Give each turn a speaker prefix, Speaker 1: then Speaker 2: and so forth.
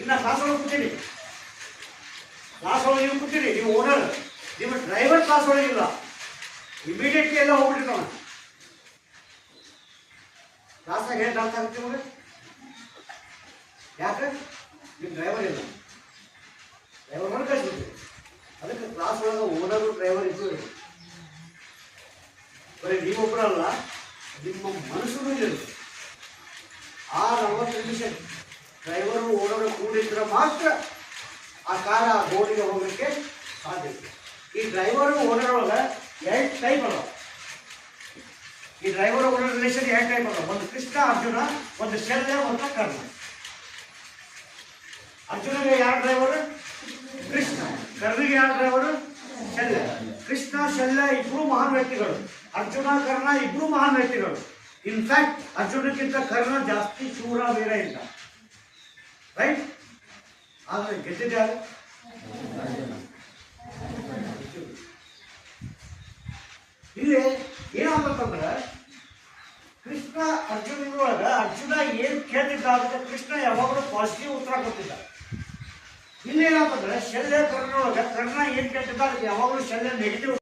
Speaker 1: ಇನ್ನು ಕ್ಲಾಸ್ ಒಳಗೆ ಕೂತೀರಿ, ಕ್ಲಾಸ್ ಒಳಗೆ ನೀವು ಕೂತೀರಿ, ನೀವು ಓನರ್, ನಿಮ್ಮ ಡ್ರೈವರ್ ಕ್ಲಾಸ್ ಒಳಗಿಲ್ಲ, ಇಮಿಡಿಯೇಟ್ಲಿ ಎಲ್ಲ ಹೋಗ್ಬಿಟ್ರಿ ನಾವು ಕ್ಲಾಸಾಗ ಏನು ಡಾನ್ಸ್ ಆಗುತ್ತೆ ನಿಮಗೆ? ಯಾಕೆ ನಿಮ್ಮ ಡ್ರೈವರ್ ಇಲ್ಲ, ಡ್ರೈವರ್ ಹೊರಗೆ ಕಳಿಸ್ಬಿಡ್ತೀವಿ. ಅದಕ್ಕೆ ಕ್ಲಾಸ್ ಒಳಗೆ ಓನರು ಡ್ರೈವರ್ ಇದ್ದೀವಿ. ಬರೀ ನೀವೊಬ್ಬರಲ್ಲ, ನಿಮ್ಮ ಮನಸ್ಸು ಇರುತ್ತೆ. ಆ 40 ನಿಮಿಷ ಡ್ರೈವರು ಓನರು ಕೂಡಿದ್ರೆ ಮಾತ್ರ ಆ ಕಾರ ಆ ಬೋರ್ಡಿಗೆ ಹೋಗಲಿಕ್ಕೆ ಸಾಧ್ಯ ಇದೆ. ಈ ಡ್ರೈವರು ಓನರ್ ಒಳಗೆ 2 ಟೈಪ್ ಅಲ್ಲ. ಈ ಡ್ರೈವರ್ ಓನರ್ ರಿಲೇಷನ್ 2 ಟೈಪ್ ಅಲ್ಲ. ಒಂದು ಕೃಷ್ಣ ಅರ್ಜುನ, ಒಂದು ಶಲ್ಯ, ಒಂದು ಕರ್ಣ. ಅರ್ಜುನಿಗೆ ಯಾರು ಡ್ರೈವರು? ಕೃಷ್ಣ. ಕರ್ಣಿಗೆ ಯಾರು ಡ್ರೈವರು? ಶಲ್ಯ. ಕೃಷ್ಣ ಶಲ್ಯ ಇಬ್ಬರು ಮಹಾನ್ ವ್ಯಕ್ತಿಗಳು. ಅರ್ಜುನ ಕರ್ಣ ಇಬ್ಬರು ಮಹಾನ್ ವ್ಯಕ್ತಿಗಳು. ಇನ್ಫ್ಯಾಕ್ಟ್ ಅರ್ಜುನಕ್ಕಿಂತ ಕರ್ಣ ಜಾಸ್ತಿ ಶೂರ ವೀರ ಇಲ್ಲ, ರೈಟ್? ಆದರೆ ಗೆದ್ದಿದ್ಯಾರು? ಇಲ್ಲಿ ಏನಾಗ್ಬೇಕಂದ್ರೆ ಕೃಷ್ಣ ಅರ್ಜುನೊಳಗ ಅರ್ಜುನ ಏನ್ ಕೇಳ್ತಿದ್ದ ಅದಕ್ಕೆ ಕೃಷ್ಣ ಯಾವಾಗಲೂ ಪಾಸಿಟಿವ್ ಉತ್ತರ ಕೊಟ್ಟಿದ್ದ. ಇಲ್ಲಿ ಏನಾಗ್ತಂದ್ರೆ ಶಲ್ಯ ಕರ್ಣೊಳಗ ಕರ್ಣ ಏನ್ ಕೇಳ್ತಿದ್ದ ಅದಕ್ಕೆ ಯಾವಾಗಲೂ ಶಲ್ಯ ನೆಗೆಟಿವ್